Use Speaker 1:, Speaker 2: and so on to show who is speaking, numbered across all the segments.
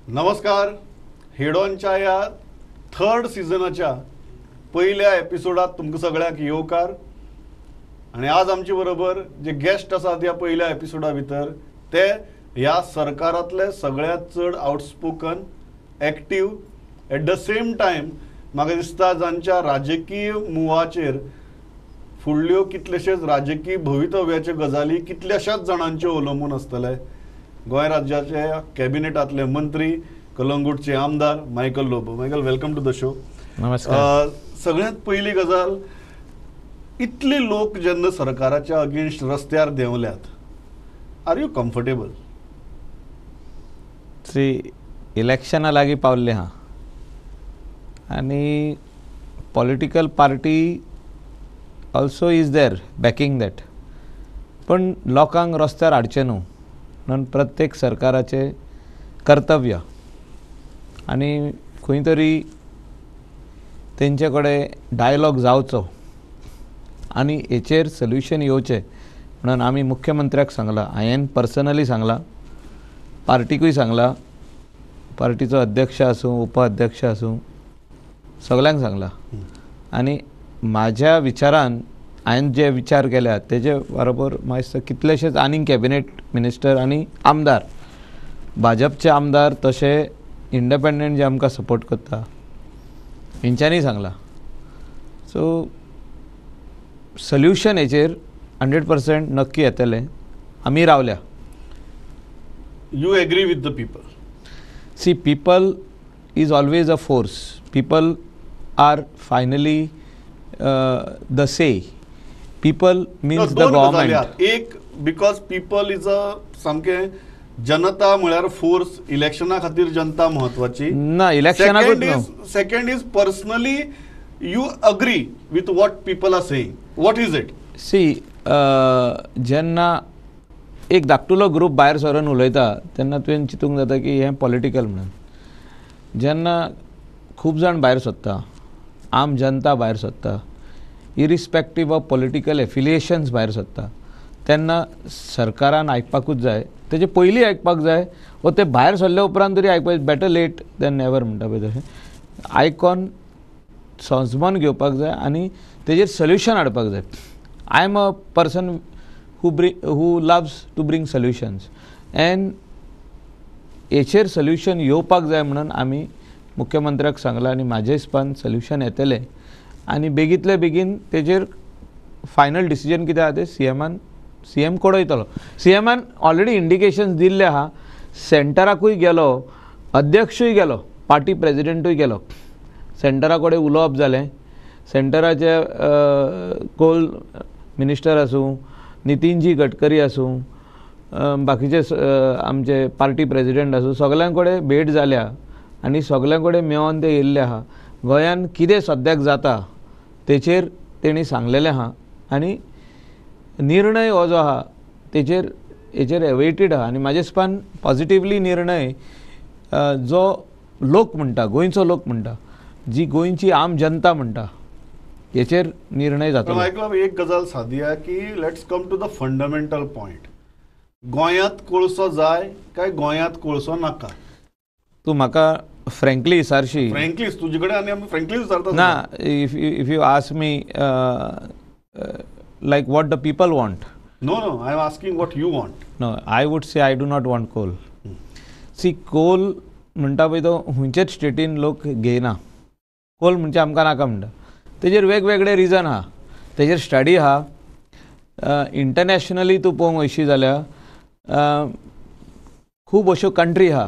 Speaker 1: नमस्कार. हेडॉनच्या या थर्ड सिजनाच्या पहिल्या एपिसोडात तुमकां सगळ्यांक येवकार. आणि आज आमचे बरोबर जे गेस्ट आसात या पहिल्या एपिसोडा भितर ते ह्या सरकारातले सगळ्यात चड outspoken, active, at the same time म्हाका दिसता जांच्या राजकीय मुवाचेर फुडल्यो कितलेशेच राजकीय भवितव्याचे गजाली कितल्याशाच जाणांचे अवलंबून आसतले. गोंय राज्याचे कॅबिनेटातले मंत्री, कलंगूटचे आमदार Michael Lobo. Michael, welcome to the show.
Speaker 2: नमस्कार.
Speaker 1: सगळ्यात पहिली गजाल, इतले लोक जेन्ना सरकाराच्या अगेन्स्ट रस्त्यार देंवल्यात, आर यू कम्फर्टेबल?
Speaker 2: इलेक्शना लागीं पावल्ले हां आनी political party also is there backing that. पण लोकांक रस्त्यार हाडचें न्हू म्हणून प्रत्येक सरकाराचें कर्तव्य आनी खंय तरी तेंचे कडेन डायलॉग जावचो आनी हेचेर सोल्युशन येवचें म्हणून आमी मुख्यमंत्र्याक सांगलां. हांवें पर्सनली सांगलां, पार्टीकूय सांगलां, पार्टीचो अध्यक्ष आसूं, उपाध्यक्ष आसूं, सगळ्यांक सांगलां. आनी म्हाज्या विचारान हांवें जे विचार केल्यात तेजे बरोबर म्हाका दिसता कितलेशेच आनीक कॅबिनेट मिनिस्टर आनी आमदार, भाजपचे आमदार तशे इंडिपेंडंट जे आमकां सपोर्ट करता हेंच्यांनी सांगलां. सो सोल्युशन हेचेर 100% नक्की येतलें. आमी रावल्या.
Speaker 1: You agree with the people?
Speaker 2: See, people is always a force. People are finally the say. People means the government.
Speaker 1: एक, बिकॉज पीपल इज अ सामकें जनता म्हळ्यार फोर्स. इलेक्शना खातीर जनता महत्वाची
Speaker 2: ना. इलेक्शनाकूच न्हू.
Speaker 1: Second is personally you agree with what people are saying. What is it?
Speaker 2: See, जेन्ना एक धाकटुलो ग्रूप भायर सरून उलयता तेन्ना तुवें चिंतूंक जाता की हें पॉलिटिकल म्हणून. जेन्ना खूब जाण भायर सरता, आम जनता भायर सरता, इरिस्पेक्टीव ऑफ पॉलिटिकल एफिलिएशन्स भायर सरता, तेन्ना सरकारान आयकपाकूच जाय. तेजे पयलीं आयकपाक जाय वा ते भायर सरले उपरांत तरी आयकपाक. बेटर लेट दॅन नेवर म्हणटा पळय तशें. आयकून समजून घेवपाक जाय आनी तेजेर सोल्युशन हाडपाक जाय. I am a person who loves to bring solutions and हेचेर सोल्युशन येवपाक जाय म्हणून आमी मुख्यमंत्र्याक सांगलां आनी म्हाज्या हिसपान सोल्युशन येतलें. आनी बेगींतले बेगीन तेजेर फायनल डिसिजन कितें आसा तें सीएम कळयतलो. सीएमान ऑलरेडी इंडिकेशन्स दिल्ले आहा. सेंटराकूय गेलो, अध्यक्षूय गेलो, पार्टी प्रेजिडेंटूय गेलो. सेंटरा कडेन उलोवप जालें. सेंटराचे कोल मिनिस्टर आसूं, नितीनजी गडकरी आसूं, बाकीचे आमचे पार्टी प्रेजिडेंट आसूं, सगळ्यां कडेन भेट जाल्या आनी सगळ्यां कडेन मेळोन ते येयल्ले आहा. गोंयान कितें सद्याक जाता तेचेर तेणी सांगलेलें आहा आनी निर्णय हो जो आहा तेचेर हेचेर एवेटेड आहा. आनी म्हाज्या हिसपान पॉजिटिवली निर्णय जो लोक म्हणटा, गोंयचो लोक म्हणटा, जी गोंयची आम जनता म्हणटा, हेचेर निर्णय जातलो.
Speaker 1: एक गजाल सादी आहे की let's come to the fundamental point. गोंयांत कोळसो जाय काय गोंयांत कोळसो नाका?
Speaker 2: तूं म्हाका फ्रँकली विचारशी.
Speaker 1: फ्रँकलीच तुजे कडेन आनी आमी फ्रँकली विचारता
Speaker 2: ना. If you ask me like what the people want.
Speaker 1: No no, I am asking what you want.
Speaker 2: No, I would say I do not want coal. See, coal म्हणटा पळय तो खंयचेच स्टेटीन लोक घेयना. कोल म्हणजे आमकां नाका म्हणटा. तेजेर वेगवेगळे रिजन आहा. तेजेर स्टडी आहा. इंटरनॅशनली तूं पळोवंक वयशी जाल्यार खूब अश्यो कंट्री आहा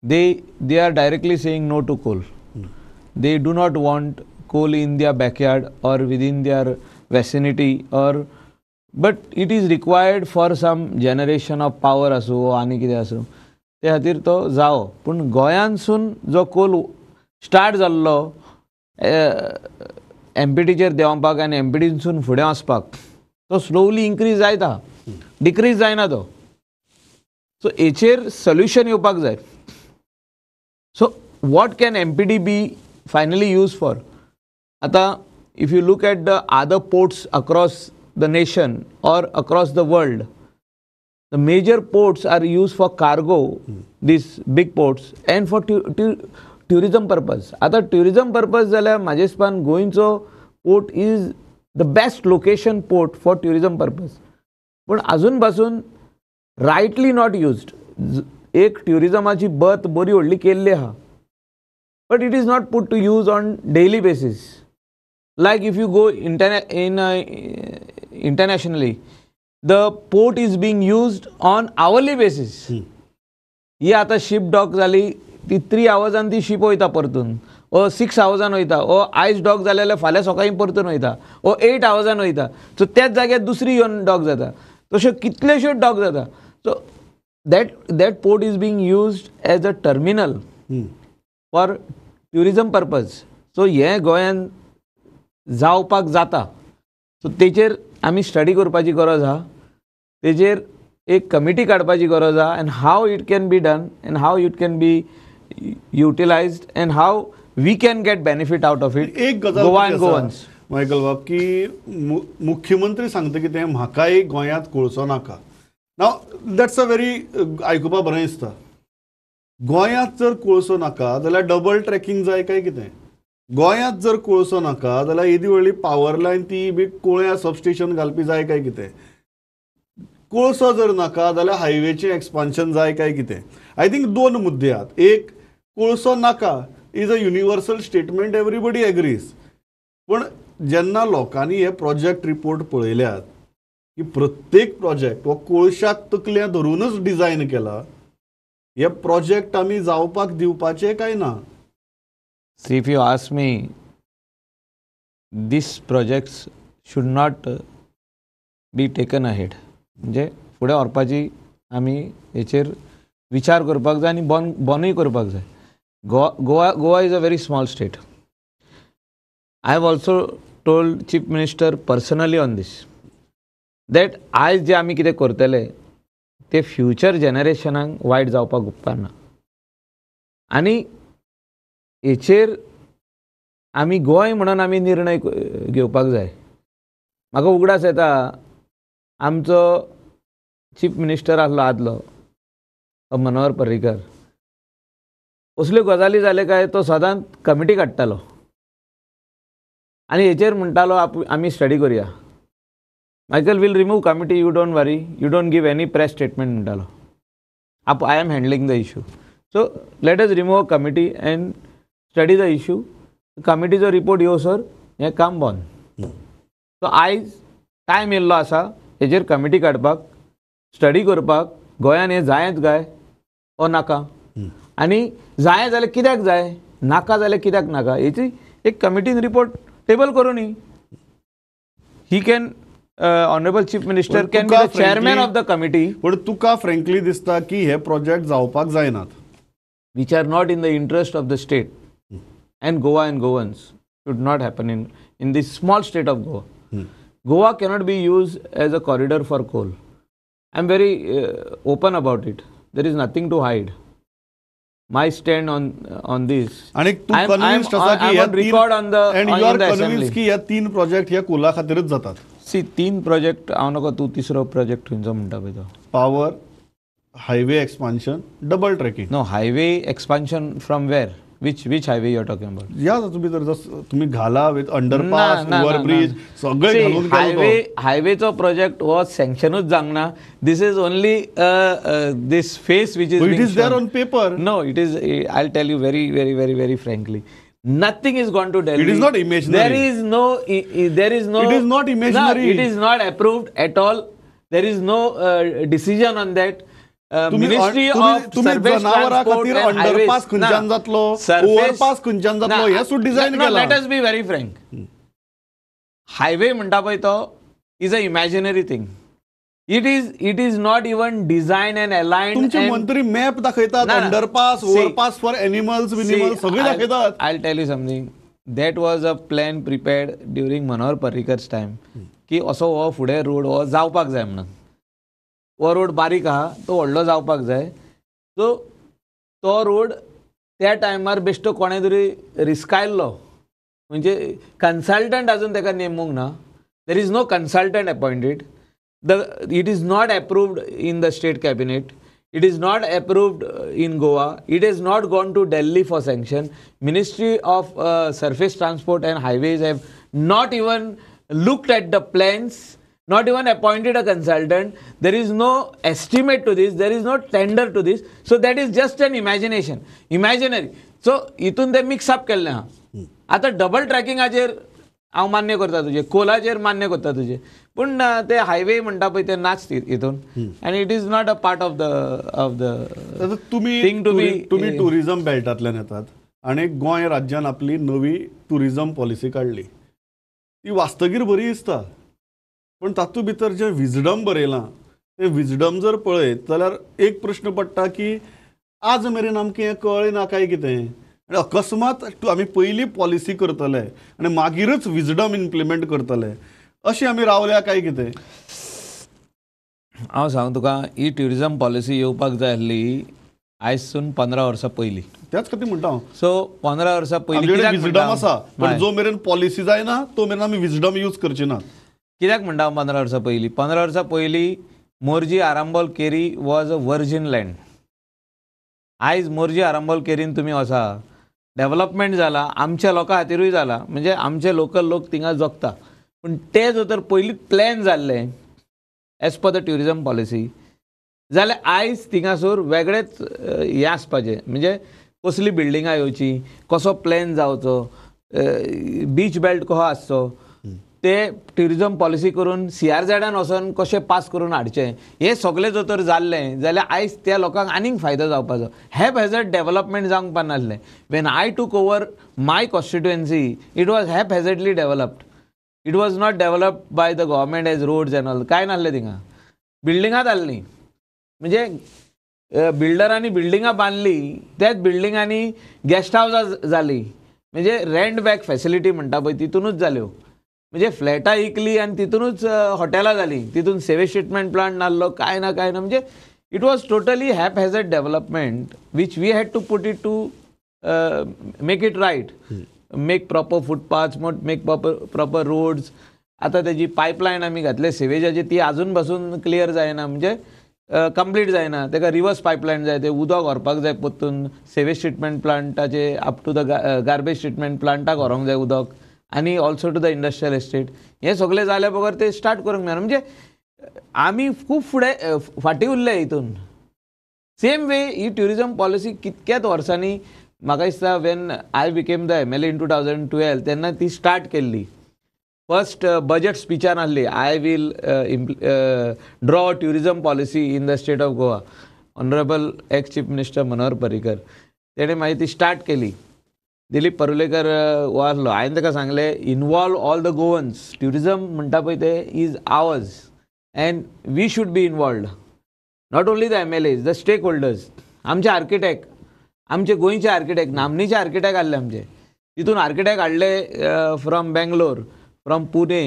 Speaker 2: they are directly saying no to coal. They do not want coal in their backyard or within their vicinity or but it is required for some generation of power आसूं वा आनी कितें आसूं ते खातीर तो जावो. पूण गोंयांतसून जो कोल स्टार्ट जाल्लो एमपीटीचेर देंवपाक आनी एमपीटीसून फुडें वचपाक, तो स्लोवली इन्क्रीज जायत आहा, डिक्रीज जायना तो. सो हेचेर सोल्युशन येवपाक जाय. So what can MPT be finally use for? आतां if you look at the other ports across the nation or across the world, the major ports are used for cargo, these big ports, and for tourism purpose. आता tourism purpose जाल्यार म्हाजे हिसपान गोंयचो port is the best location port for tourism purpose. पण अजून पासून rightly not used. एक टुरिझमाची birth बरी व्हडली केल्ली आहा, but it is not put to use on daily basis. Like if you go internationally, the port is being used on hourly basis. ही आता ship dock जाली ती 3 hours ती शिप वयता परतून, ओ 6 hours वयता, ओ आयज डॉक जाले जाल्यार फाल्यां सकाळीं परतून वयता, ओ 8 hours वयता. सो त्याच जाग्यार दुसरी येवन डॉक जाता. तश्यो कितल्योश्योच डॉक जाता. So that port is being used as a terminal for tourism purpose. So हे गोंयान जावपाक जाता. सो तेचेर आमी स्टडी करपाची गरज आहा. तेचेर एक कमिटी काडपाची गरज आहा, and how it can be done and how it can be utilized and how we can get benefit out of it.
Speaker 1: एक गजाल
Speaker 2: गोवा
Speaker 1: कितें
Speaker 2: and
Speaker 1: आसा,
Speaker 2: गोवन्स.
Speaker 1: मायकल बाब, की मुख्यमंत्री सांगता कितें म्हाकाय गोंयांत कोळसो नाका. नाव दॅट्स अ व्हेरी आयकुपा बरें दिसता. गोंयांत जर कोळसो नाका जाल्यार डबल ट्रॅकिंग जाय काय कितें? गोंयांत जर कोळसो नाका जाल्यार येदी व्हडली पावर लायन ती बी कोळ्या सबस्टेशन घालपी जाय काय कितें? कोळसो जर नाका जाल्यार हायवेचें एक्सपान्शन जाय काय कितें? आय थिंक 2 मुद्दे आहात. एक, कोळसो नाका is a universal statement, everybody agrees. पण जेन्ना लोकांनी हे प्रोजेक्ट रिपोर्ट पळयल्यात की प्रत्येक प्रोजेक्ट हो कोळशाक तकल्यां धरूनच डिझायन केला, हे प्रोजेक्ट आमी जावपाक दिवपाचे काय ना?
Speaker 2: See, if you ask me, these projects should not be taken ahead. म्हणजे फुडें व्हरपाची आमी हेचेर विचार करपाक जाय आनी बंदूय करपाक जाय. Goa is a very small state. I have also told chief minister personally on this that आयज जे आमी कितें करतले ते फ्युचर जनरेशनाक वायट जावपाक उपकारना. आनी हेचेर आमी गोंय म्हणून आमी निर्णय घेवपाक जाय. म्हाका उगडास येता, आमचो चीफ मिनिस्टर आसलो आदलो मनोहर पर्रीकर, असल्यो गजाली जाले काय तो सदांच कमिटी काडटालो आनी हेचेर म्हणटालो आमी स्टडी करुया. Michael will remove committee, you don't worry, you don't give any press statement म्हणटालो. I am handling the issue. So let us remove a committee and study the issue. कमिटीचो रिपोर्ट येवसर हें काम बंद. सो आयज time येयल्लो आसा हेचेर committee काडपाक, स्टडी करपाक, गोंयान हें जायत काय ओ नाका, आनी जाय जाल्यार कित्याक जाय, नाका जाल्यार कित्याक नाका, हेची एक कमिटीन रिपोर्ट टेबल करूनी. He can honourable chief minister can be the chairman of the committee.
Speaker 1: पण तुका फ्रँकली दिसता की हे प्रोजेक्ट जावपाक जायनात,
Speaker 2: which are not in the interest of the state, and Goa and Goans should not happen in this small state of Goa. Goa cannot be used as a corridor for coal. I am very open about it. There is nothing to hide. My stand on this.
Speaker 1: आणि तू कन्विन्स्ड आसा की
Speaker 2: I'm on record on the
Speaker 1: and you are
Speaker 2: in the
Speaker 1: convinced
Speaker 2: assembly.
Speaker 1: की ह्या 3 project ह्या Cola खातीरच जातात.
Speaker 2: See, 3 project हांव नका तूं तिसरो प्रोजेक्ट खंयचो म्हणटा पळय तो.
Speaker 1: Power, highway expansion, double tracking.
Speaker 2: No, highway expansion from where? Which highway you are talking about?
Speaker 1: या तुम्ही तर तुम्ही घाला विथ अंडरपास, ओव्हरब्रिज सगळे घालून
Speaker 2: हायवेचो प्रोजेक्ट हो सँक्शनूच जावंक ना. This is only this phase which is
Speaker 1: it is there on paper.
Speaker 2: No, it is, I will tell you very very very very frankly, nothing is gone to Delhi.
Speaker 1: It is not imaginary.
Speaker 2: There is no
Speaker 1: It is not imaginary.
Speaker 2: No, it is not approved at all. There is no decision on that. Ministry of Surface Transport and
Speaker 1: underpass खंयच्यान जातलो, ओव्हरपास खंयच्यान जातलो हे सुद्धा design केला.
Speaker 2: Let us be very frank. Highway म्हणटा पळय तो is a imaginary thing. It is not even designed and aligned.
Speaker 1: तुमचे मंत्री मॅप दाखयतात, अंडरपास, ओव्हरपास फॉर एनिमल्स सगळे दाखयतात.
Speaker 2: I'll tell you something. That was a plan prepared during Manohar पर्रीकर's time. की असो हो फुडें रोड हो जावपाक जाय म्हणून. हो रोड बारीक आहा, तो व्हडलो जावपाक जाय. सो तो रोड त्या टायमार बेश्टो कोणे तरी रिस्कायल्लो. म्हणजे कन्सल्टंट अजून ताका नेमूंक ना. There is no consultant appointed. It is not approved in the state cabinet. It is not approved in Goa. It has not gone to Delhi for sanction. Ministry of Surface Transport and Highways have not even looked at the plans, not even appointed a consultant. There is no estimate to this. There is no tender to this. So that is just an imagination, imaginary. So इथून ते mix up केल्लें आहा. आता double ट्रॅकिंगाचेर हांव मान्य करता तुजे, कोलाचेर मान्य करता तुजे, पूण ते हायवे म्हणटा पळय ते नाच हितून, आनी it is not a part of the
Speaker 1: आता तुम्ही
Speaker 2: थिंग टू बी.
Speaker 1: तुम्ही टुरिझम बेल्टांतल्यान येतात आणि गोंय राज्यान आपली नवी टुरिझम पॉलिसी काडली. ती वास्तगीर बरी दिसता, पण तातूंत भितर जें विजडम बरयलां तें विजडम जर पळयत जाल्यार एक प्रश्न पडटा की आज मेरेन आमकां हें कळ्ळें ना काय कितें, आनी अकस्मात आमी पयली पॉलिसी करतले आनी मागीरच विजडम इम्प्लिमेंट करतले अशी आमी रावल्या काय कितें?
Speaker 2: हांव सांग तुका, ही ट्युरिझम पॉलिसी येवपाक जाय आसली आयजसून 15 वर्सां पयलीं.
Speaker 1: त्याच खातीर म्हणटा हांव.
Speaker 2: सो 15 वर्सां पयलीं
Speaker 1: आमचे
Speaker 2: कित्याक
Speaker 1: कडेन
Speaker 2: म्हणटा
Speaker 1: विजडम आसा,
Speaker 2: हांव?
Speaker 1: पण जो मेरेन पॉलिसी जायना तो मेरेन आमी विजडम यूज करचे ना.
Speaker 2: कित्याक म्हणटा हांव 15 वर्सां पयलीं? 15 वर्सां पयलीं मोरजी आरांबोल केरी वॉज अ वर्जीन लँड. आयज मोरजी आरांबोल केरीन तुमी वचा, डेव्हलपमेंट जाला, आमच्या लोकां खातीरूय जाला, म्हणजे आमचे लोकल लोक थिंगा जगता. पूण ते जर तर पयलींच प्लॅन जाल्ले as per the tourism policy, जाल्यार आयज थिंगासोर वेगळेच हें आसपाचें, म्हणजे कसली बिल्डिंगां येवची, कसो प्लॅन जावचो, बीच बेल्ट कसो आसचो, ते ट्युरिझम पॉलिसी करून CRZान वचोन कशें पास करून हाडचें, हें सगळें जर तर जाल्लें जाल्यार आयज त्या लोकांक आनीक फायदो जावपाचो. हॅप हॅझर्ड डेव्हलपमेंट जावंक पानासलें. When I took over my constituency it was haphazardly developed. It was not developed by the government as roads and all. काय नासलें थिंगा, बिल्डिंगां जाल्लीं, म्हणजे बिल्डरांनी बिल्डिंगां बांदली, त्याच बिल्डिंगांनी गेस्ट हावसां जालीं, म्हणजे रेंट बॅक फॅसिलिटी म्हणटा पळय तितूनच जाल्यो, म्हणजे फ्लॅटां इकली आनी तितूनच हॉटेलां जालीं, तितून सेवेज ट्रिटमेंट प्लांट नासलो, काय ना, म्हणजे it was totally haphazard development which we had to put it to make it right, make proper footpaths, make proper roads. आतां तेजी पायपलायन आमी घातले सेवेजाची, ती आजून पासून क्लियर जायना, म्हणजे कंप्लीट जायना. ताका रिवर्स पायपलायन जाय, ते उदक व्हरपाक जाय परतून सेवेज ट्रिटमेंट प्लांटाचे up to the garbage treatment प्लांटाक व्हरोंक जाय उदक, आनी also to the industrial estate. हें सगळें जाल्या बगर ते स्टार्ट करूंक मेळना. म्हणजे आमी खूब फुडें फाटीं उरले हितून. सेम वे ही ट्युरिझम पॉलिसी कितक्याच वर्सांनी म्हाका दिसता when I became the MLA in 2012 तेन्ना ती स्टार्ट केल्ली. फर्स्ट बजेट स्पिचान आसली, I will draw a tourism policy in the state of Goa. Honourable ex chief minister Manohar Parrikar तेणें मागीर ती स्टार्ट केली. दिलीप परुलेकर वारलो, हांवें ताका सांगलें involve all the Goans. Tourism म्हणटा पळय ते is ours and we should be involved. Not only the MLAs, the stakeholders. आमचे आर्किटेक्ट, आमचे गोंयचे आर्किटेक्ट, नामनेचे आर्किटेक्ट हाडले आमचे. तितून आर्किटेक्ट हाडले from Bangalore, from Pune,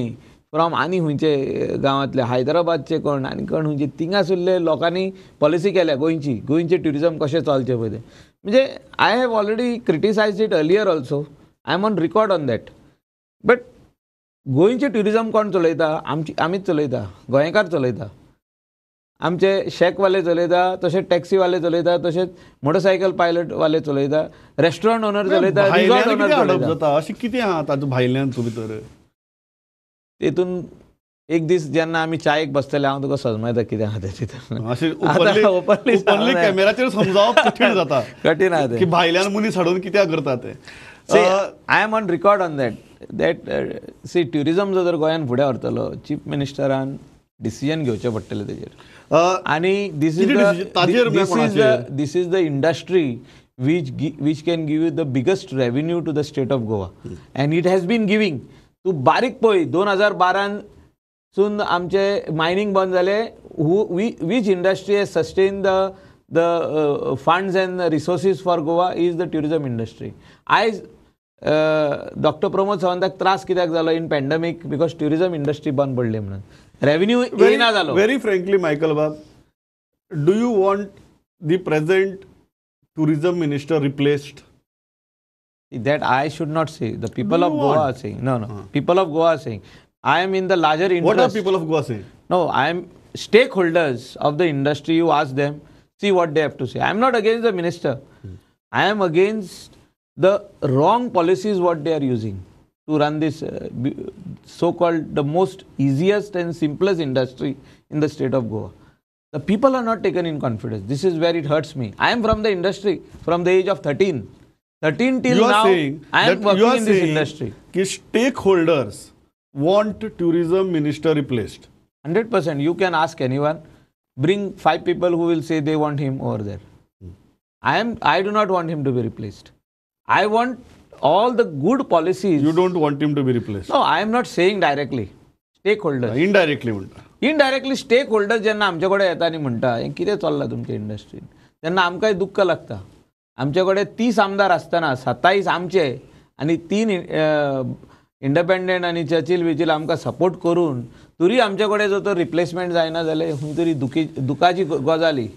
Speaker 2: from आनी खंयचे गांवांतले, हैदराबादचे कोण आनी कोण खंयचे, थिंगासुल्ले लोकांनी पॉलिसी केल्या गोंयचे ट्युरिझम कशें चलचें पळय तें. म्हणजे I have already criticised it earlier also, I am on record on that. But गोंयचे ट्युरिझम कोण चलयता? आमीच चलयता, गोंयकार चलयता. आमचे शेकवाले चलयता, तशेंच टॅक्सीवाले चलयता, तशेंच मोटरसायकल पायलटवाले चलयता, रेस्टॉरंट ओनर चलयता, रिसॉर्ट ओनर चलयता.
Speaker 1: अशें कितें आहा तातूंत भायल्यान तूं भितर?
Speaker 2: तेतून एक दीस जेन्ना आमी चायेक बसतले, हांव तुका सजमयता कितें आहा तें.
Speaker 1: अशें ओपनली कॅमेराचेर समजावप कठीण जाता,
Speaker 2: कठीण आहा
Speaker 1: की भायल्यान मनीस हाडून कित्याक करता ते.
Speaker 2: I am on record on that see tourism जर गोंयान फुडें व्हरतलो, चीफ मिनिस्टरान डिसिजन घेवचें पडटलें तेजेर. आनी this is the industry which can give you the biggest revenue to the state of Goa, and it has been giving. तूं बारीक पळय 2012 सून आमचे मायनींग बंद जाले. which industry has sustained the funds and resources for Goa is the tourism industry. आयज doctor Pramod सावंताक त्रास कित्याक जालो in pandemic? Because tourism industry बंद पडली म्हणून, रेव्हेन्यू येना जालो.
Speaker 1: व्हेरी फ्रँकली मायकल बाब, do you want the present tourism minister replaced?
Speaker 2: That I should not say. The people of Goa are saying. No. People of Goa are saying. I am in the larger
Speaker 1: What are
Speaker 2: interest.
Speaker 1: people of Goa saying?
Speaker 2: No, I am stakeholders of the industry. You ask them, see what they have to say. I am not against the minister. I am against the wrong policies what they are using to run this so-called the most easiest and simplest industry in the state of Goa. The people are not taken in confidence. This is where it hurts me. I am from the industry from the age of 13. 13 till
Speaker 1: You are
Speaker 2: now,
Speaker 1: saying
Speaker 2: I am
Speaker 1: that you
Speaker 2: working
Speaker 1: are
Speaker 2: in this
Speaker 1: saying
Speaker 2: industry.
Speaker 1: कि stakeholders want tourism minister replaced.
Speaker 2: 100%. You can ask anyone. Bring 5 people who will say they want him over there. I do not want him to be replaced. I want all the good policies.
Speaker 1: You don't want him to be replaced.
Speaker 2: No, I am not saying directly. Stakeholders.
Speaker 1: Indirectly म्हणता.
Speaker 2: Indirectly stake holder जेन्ना आमचे कडेन येता आनी म्हणटा हें कितें चल्लां तुमच्या इंडस्ट्रीन तेन्ना आमकांय दुख्ख लागता. आमचे कडेन 30 आमदार आसतना 27 आमचे आनी 3 इंडिपेंडंट आनी चर्चिल विचील आमकां सपोर्ट करून तरी आमचे कडेन जो तो रिप्लेसमेंट जायना जाल्यार खंय तरी दुखाची गजाली.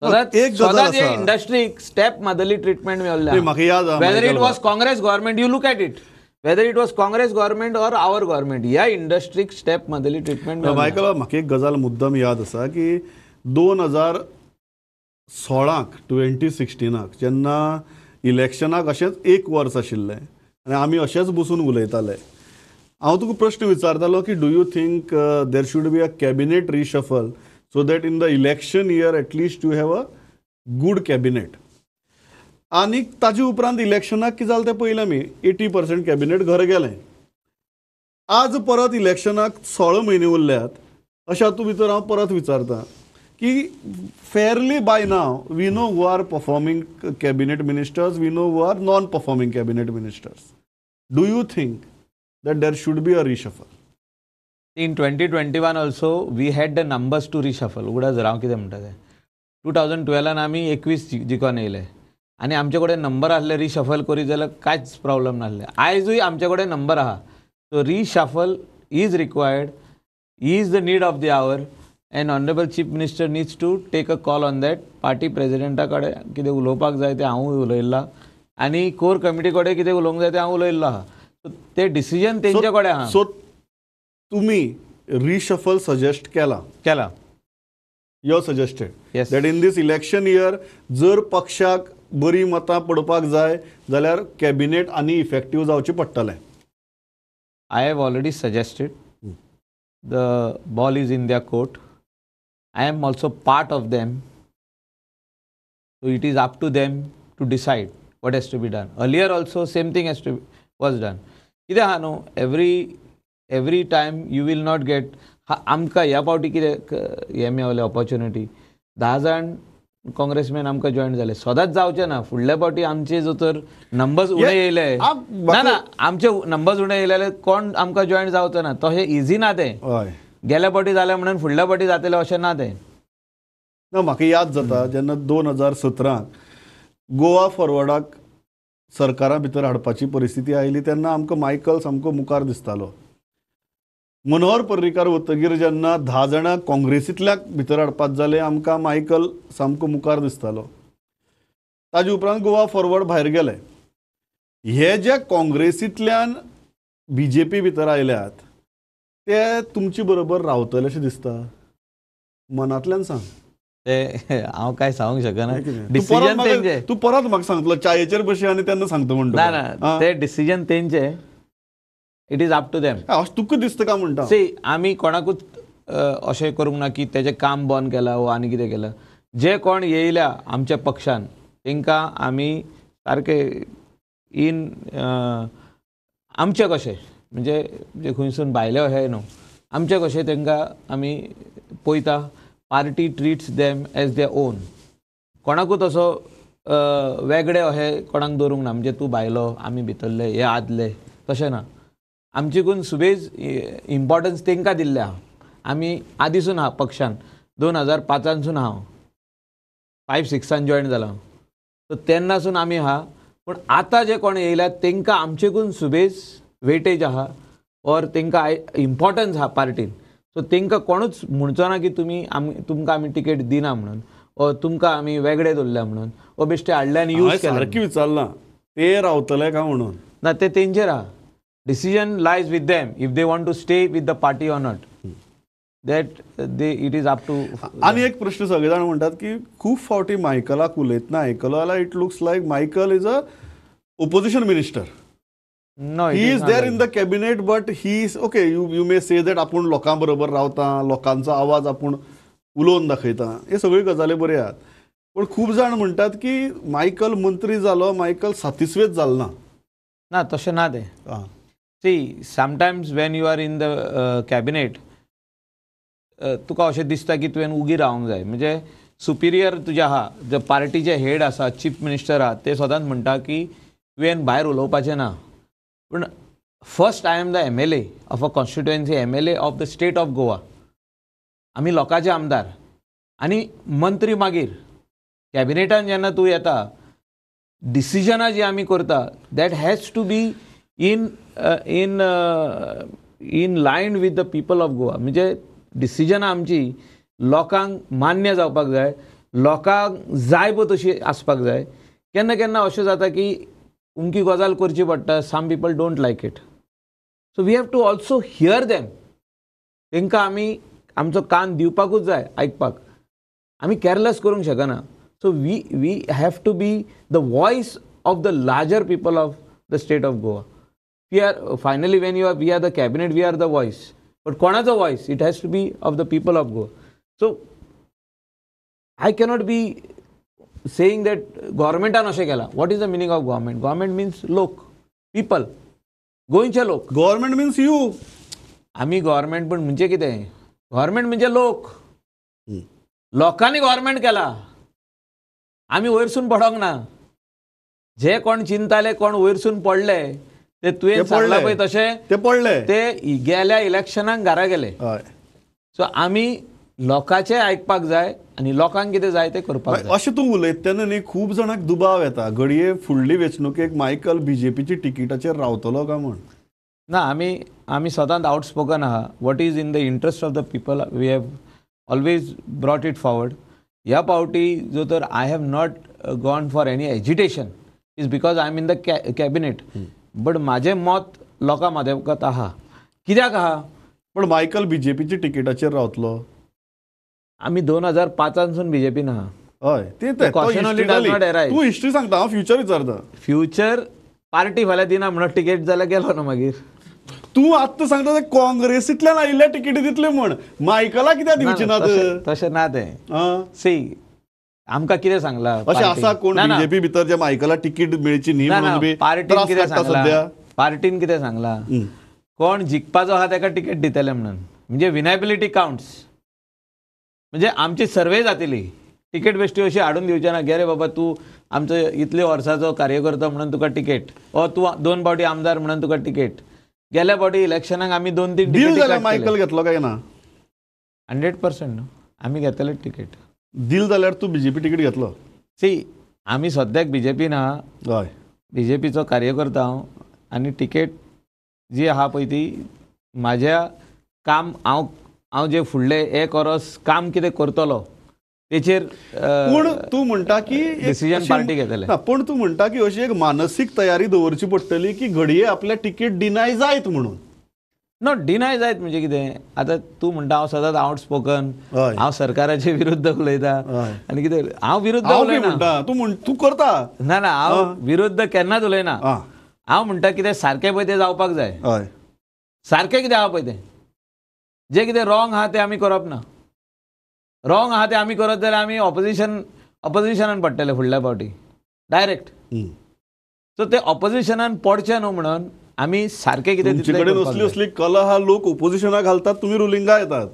Speaker 1: एक गजाल आसा.
Speaker 2: इंडस्ट्रीक स्टेप मादली ट्रिटमेंट
Speaker 1: ते म्हाका याद आहा,
Speaker 2: whether it
Speaker 1: Michael
Speaker 2: was Congress government you look at it whether it was Congress government or our government ह्या इंडस्ट्रीक स्टेप मादली ट्रिटमेंट
Speaker 1: मायकल म्हाका एक गजाल मुद्दम याद आसा की 2016 2016 जेन्ना इलेक्शनाक अशेंच एक वर्स आशिल्लें आनी आमी अशेंच बसून उलयताले हांव तुका प्रश्न विचारतालो की do you think there should be a cabinet reshuffle so that in the election year at least you have a good cabinet आनी ताजे उपरांत इलेक्शनाक कितें जालें तें पयलें आमी 80% कॅबिनेट घर गेलें आज परत इलेक्शनाक 16 म्हयने उरल्यात अशा हातूंत भितर हांव परत विचारता की fairly by now we know who are performing cabinet ministers we know who are non performing cabinet ministers do you think that there should be a reshuffle?
Speaker 2: In 2021 also we had the numbers to reshuffle. उगडा जर हांव कितें म्हणटा तें 2012 आमी 21 जिखून येयले आनी आमचे कडेन नंबर आसले रिशफल करी जाल्यार कांयच प्रॉब्लम नासलें. आयजूय आमचे कडेन नंबर आहा so reshuffle is required is the need of the hour and honourable chief minister needs to take a call on that. Party प्रेजिडेंटा कडेन कितें उलोवपाक जाय तें हांवूय उलयलां आनी कोर कमिटी कडेन कितें उलोवंक जाय तें हांव उलयल्लो आहा. ते डिसिजन तेंचे कडेन आहा.
Speaker 1: सो तुमी रिशफल सजेस्ट केला you suggested
Speaker 2: Yes.
Speaker 1: That in this election year जर पक्षाक बरी मतां पडपाक जाय जाल्यार कॅबिनेट आनी इफेक्टीव जावचें पडटलें.
Speaker 2: I have already suggested. The ball is in their court. I am also part of them. So it is up to them to decide what has to be done. Earlier also same thing was done. कितें आहा न्हू every time you will not get आमकां ह्या फावटी कितें हें मेळलें opportunity 10 जाण काँग्रेसमॅन आमकां जॉयन जाले. सदांच जावचें ना. फुडल्या फावटी आमचे जो तर नंबर्स उणे येयले ना आमचे नंबर्स उणे येयले कोण आमकां जॉयन जावचो ना. तशें इजी ना तें.
Speaker 1: हय
Speaker 2: गेल्या फावटी जालें म्हणून फुडल्या फावटी जातलें अशें ना तें.
Speaker 1: ना म्हाका याद जाता जेन्ना 2017 गोवा फॉरवर्डाक सरकारा भितर हाडपाची परिस्थिती आयली तेन्ना आमकां मायकल सामको मुखार दिसतालो. मनोहर पर्रीकार वतगीर जेन्ना 10 जाणां काँग्रेसींतल्याक भितर हाडपाक जाले आमकां मायकल सामको मुखार दिसतालो. ताजे उपरांत गोवा फॉरवर्ड भायर गेले. हे जे काँग्रेसींतल्यान BJP भितर आयल्यात ते तुमचे बरोबर रावतले अशें दिसता मनांतल्यान सांग.
Speaker 2: ते हांव कांय सांगूंक शकना.
Speaker 1: तूं
Speaker 2: डिसिजन तेंचे.
Speaker 1: परत म्हाका सांगतलो चायेचेर बशी आनी तेन्ना सांगता म्हणटा.
Speaker 2: ना ते डिसिजन तेंचे. It is up to them.
Speaker 1: तुका दिसता काय म्हणटा
Speaker 2: सी आमी कोणाकूच अशें करूंक ना की तेजें काम बंद केलां वो आनी कितें केलां. जे कोण येयल्या आमच्या पक्षान तेंकां आमी सारके इन आमचे कशें म्हणजे खंयसून भायले अशें न्हू आमचे कशें तेंकां आमी पळयता. Party treats them as their own. कोणाकूच असो वेगळे अशें कोणाक दवरूंक ना म्हणजे तूं भायलो आमी भितरले हे आदले तशें ना. आमचेकून सुबेज इम्पॉर्टन्स तेंकां दिल्लें आहा. आमी आदींसून आहा पक्षान 2005 हांव 5-6 जॉयन जाला सो तेन्नासून आमी आहा. पूण आतां जे कोण येयल्यात तेंकां आमचेकून सुबेज वेटेज आहा ऑर तेंकां इम्पॉर्टन्स आहा पार्टीन. सो तेंकां कोणूच म्हणचो ना की तुमकां आमी टिकेट दिना म्हणून ओ तुमकां आमी वेगळे दवरल्या म्हणून ओ बेश्टे हाडले आनी यूज केले.
Speaker 1: सारकी विचारलां ते रावतले काय म्हणून.
Speaker 2: ना ते तेंचेर आहा. Decision lies with them if they want to stay with the party or not. That it is up to.
Speaker 1: आणि एक प्रश्न सगळे जाण म्हणतात की खूप फावटी मायकलाक उलयतना आयकलो जाल्यार it looks like Michael is a opposition minister.
Speaker 2: No,
Speaker 1: he is there in the cabinet but he is okay. You may say that आपूण लोकां बरोबर रावता, लोकांचो आवाज आपूण उलोवन दाखयता, हे सगळ्यो गजाली बऱ्यो आहात. पण खूब जाण म्हणटात की मायकल मंत्री जालो, मायकल सातिस्वेत जालो ना.
Speaker 2: ना, तशें ना तें. See, sometimes when you are in the cabinet तुका अशें दिसता की तुवें उगी रावंक जाय. म्हणजे सुपिरियर तुजे आहा, जे पार्टीचे हेड आसा, चीफ मिनिस्टर आहा, ते सदांच म्हणटा की तुवें भायर उलोवपाचें ना. पूण first I am the MLA of a constituency, MLA of the state of Goa. आमी लोकांचे आमदार आनी मंत्री. मागीर कॅबिनेटान जेन्ना तूं येता, डिसिजनां जी आमी करता that has to be in in in line with the people of Goa. म्हणजे डिसिजनां आमची लोकांक मान्य जावपाक जाय, लोकांक जाय पळय तशी आसपाक जाय. केन्ना केन्ना अशें जाता की उमकी गजाल करची पडटा, some people don't like it. So we have to also hear them. तांकां आमी आमचो कान दिवपाकूच जाय आयकपाक. आमी केअरलेस करूंक शकना. So we have to be the voice of the larger people of the state of Goa. We are finally when we are the cabinet, we are the voice. But कोणाचो voice? It has to be of the people of Goa. So I cannot be saying that गव्हर्मेंटान अशें केलां. What is the meaning of government? Government means लोक, people, गोंयचे लोक.
Speaker 1: Government means you.
Speaker 2: आमी government, पण म्हणजे कितें? गव्हर्मेंट म्हणजे लोक. लोकांनी गव्हर्मेंट केला, आमी वयरसून पडोंक ना. जे कोण चिंताले, कोण वयरसून पडले, ते तुवें सांगला पळय तशें
Speaker 1: ते पडले,
Speaker 2: ते गेल्या इलेक्शनाक घरा गेले. सो आमी लोकांचें आयकपाक जाय आनी लोकांक कितें जाय तें करपाक जाय.
Speaker 1: अशें तूं उलयता तेन्ना न्ही खूब जाणांक दुबाव येता, घडये फुडली वेंचणुकेक मायकल BJPची तिकीटाचेर रावतलो काय म्हण.
Speaker 2: ना, आमी सदांच आउटस्पोकन आहा. What is in the interest of the people we have always brought it forward. ह्या पावटी जो तर I have not gone for any agitation is because I am in the cabinet. But म्हाजें मत लोकां माध्यमांत आहा. कित्याक आहा?
Speaker 1: पण मायकल BJPची तिकीटाचेर रावतलो.
Speaker 2: आमी 2005 BJPन आहा.
Speaker 1: हय, तूं हिस्ट्री सांगता, हांव फ्युचर विचारता.
Speaker 2: फ्युचर पार्टी फाल्यां दिना म्हणून टिकेट जाल्यार गेलो ना मागीर.
Speaker 1: तूं आत्तां सांगता ते काँग्रेसींतल्यान आयिल्ल्या तिकेटी दितले म्हण, मायकला कित्याक दिवची नात?
Speaker 2: तशें ना तें. सी, आमकां कितें सांगलां?
Speaker 1: अशें आसा कोण BJP भितर जे मायकला तिकीट मेळची न्ही म्हणून बी
Speaker 2: पार्टीन कितें सांगलां? पार्टीन कितें सांगलां? कोण जिखपाचो आहा ताका तिकेट दितले म्हणून. म्हणजे विनायबिलिटी काउंट्स. म्हणजे आमची सर्वे जातली. तिकेट बेश्टी अशी हाडून दिवचे ना. गे रे बाबा, तूं आमचो इतले वर्साचो कार्यकर्तो म्हणून तुका तिकेट, ओ तूं 2 फावटी आमदार म्हणून तुका तिकेट. गेल्या फावटी इलेक्शनाक आमी 2-3
Speaker 1: डील जाल्यार मायकल घेतलो काय ना?
Speaker 2: 100% आमी घेतले तिकेट.
Speaker 1: डील जाल्यार तूं BJP तिकीट घेतलो?
Speaker 2: सी, आमी सद्याक BJPन आहा.
Speaker 1: हय,
Speaker 2: BJPचो कार्यकर्ता हांव. आनी तिकेट जी आहा पळय ती म्हाज्या काम, हांव जे फुडले 1 वर्स काम कितें करतलो तेचेर.
Speaker 1: पूण तूं म्हणटा की
Speaker 2: डिसिजन पार्टी घेतले.
Speaker 1: पूण तूं म्हणटा की अशी एक मानसीक तयारी दवरची पडटली की घडये आपल्या तिकीट डिनाय जायत म्हणून.
Speaker 2: नो, डिनाय जायत म्हणजे कितें? आतां तूं म्हणटा हांव सदांच आउटस्पोकन, हांव सरकाराचे विरुद्ध उलयता आनी कितें. हांव विरुद्ध उलयना.
Speaker 1: तूं करता
Speaker 2: ना, हांव विरुद्ध केन्नाच उलयना. हांव म्हणटा कितें सारकें पळय तें जावपाक जाय. सारकें कितें आहा पळय तें, जें कितें रॉंग आहा तें आमी करप ना. रॉंग आहा तें आमी करत जाल्यार आमी ऑपोजिशनान पडटले फुडल्या फावटी डायरेक्ट. सो ते ऑपोजिशनान पडचें न्हू म्हणून आमी सारकें कितें.
Speaker 1: तुमचे कडेन असली कला हा लोक ऑपोजिशनाक घालतात, तुमी रुलिंगा येतात.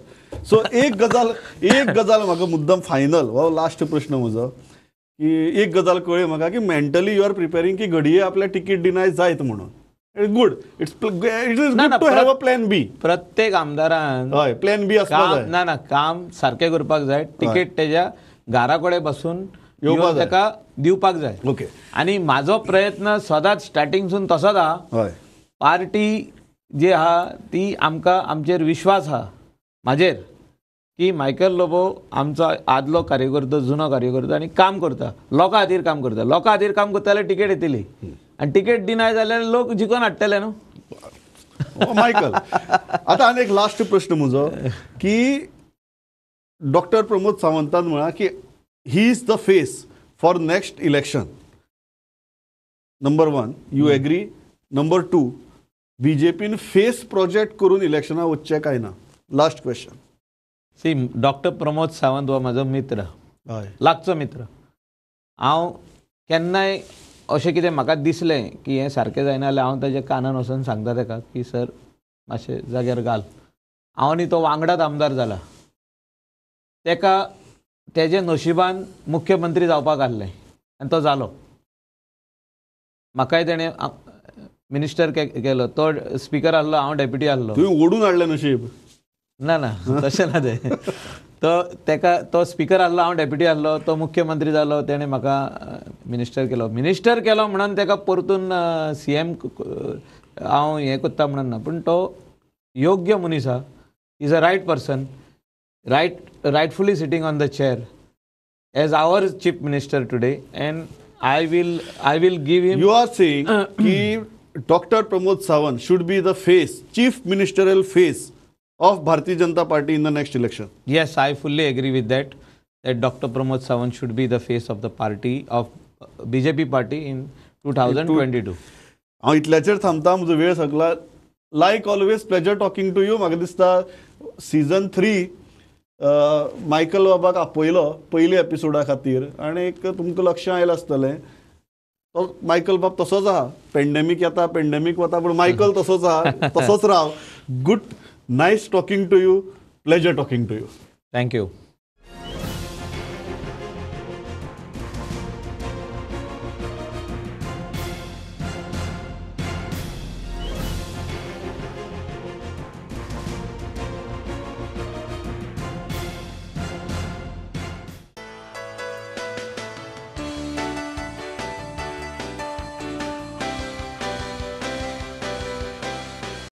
Speaker 1: सो एक गजाल म्हाका मुद्दम फायनल हो लास्ट प्रश्न म्हजो की एक गजाल कळ्ळी म्हाका की मेंटली यू आर प्रिपेरिंग की घडये आपल्या तिकीट डिनाय जायत म्हणून. Good, it is good to have a plan B.
Speaker 2: प्रत्येक आमदारान
Speaker 1: हय प्लॅन बी आसपाक जाय.
Speaker 2: ना, काम सारकें करपाक जाय. तिकेट तेज्या घरा कडेन बसून ताका दिवपाक जाय.
Speaker 1: ओके.
Speaker 2: आनी म्हाजो प्रयत्न सदांच स्टार्टिंगसून तसोच आहा.
Speaker 1: हय,
Speaker 2: पार्टी जी आहा ती आमकां आमचेर विश्वास आहा म्हाजेर की मायकल लोबो आमचो आदलो कार्यकर्तो, जुनो कार्यकर्तो आनी काम करता, लोकां खातीर काम करता. लोकां खातीर काम करता जाल्यार तिकेट येतली. आनी तिकेट डिनाय जाल्यार लोक जिखून हाडटले न्हू.
Speaker 1: मायकल आता आनी एक लास्ट प्रश्न म्हजो की डॉक्टर प्रमोद सावंतान म्हळा की he is the face for next election. Number 1 you agree. Number 2 बीजेपीन फेस प्रोजेक्ट करून इलेक्शनां वचचें काय ना. Last question.
Speaker 2: See doctor Pramod Sawant हो म्हाजो मित्र,
Speaker 1: हय
Speaker 2: लागचो मित्र. हांव केन्नाय अशें कितें म्हाका दिसलें की हें सारकें जायना जाल्यार हांव ताच्या कानान वचून सांगता ताका की सर मातशें जाग्यार घाल. हांव आनी तो वांगडाच आमदार जाला. ताका तेजे नशिबान मुख्यमंत्री जावपाक आहलें आनी तो जालो. म्हाकाय तेणें मिनिस्टर केलो. तो स्पिकर आहलो, हांव डेप्युटी आहलो.
Speaker 1: तुवें ओडून हाडलें नशीब.
Speaker 2: ना ना तशें ना तें. तो स्पिकर आहलो, हांव डेप्युटी आहलो. तो मुख्यमंत्री जालो, तेणें म्हाका मिनिस्टर केलो म्हणून ताका परतून CM हांव हें कोत्ता म्हणून ना. पूण तो योग्य मनीस आहा. Is a right person, rightfully sitting on the chair as our chief minister today, and I will give him.
Speaker 1: You are saying कि Dr. Pramod Sawant should be the face, chief ministerial face of Bharatiya Janata Party in the next election.
Speaker 2: Yes, I fully agree with that. That Dr. Pramod Sawant should be the face of the party of BJP party in 2022.
Speaker 1: हांव इतल्याचेर थांबता. म्हजो वेळ सगळा. Like always pleasure talking to you. म्हाका दिसता season 3 Michael बाबाक आपयलो पयल्या एपिसोडा खातीर आनी तुमकां लक्ष आयलां आसतलें तो मायकल बाब तसोच आहा. पेंडेमीक येता पेंडेमीक वता पूण मायकल तसोच आहा. तसोच राव. Good nice talking to you. Pleasure talking to you.
Speaker 2: Thank you.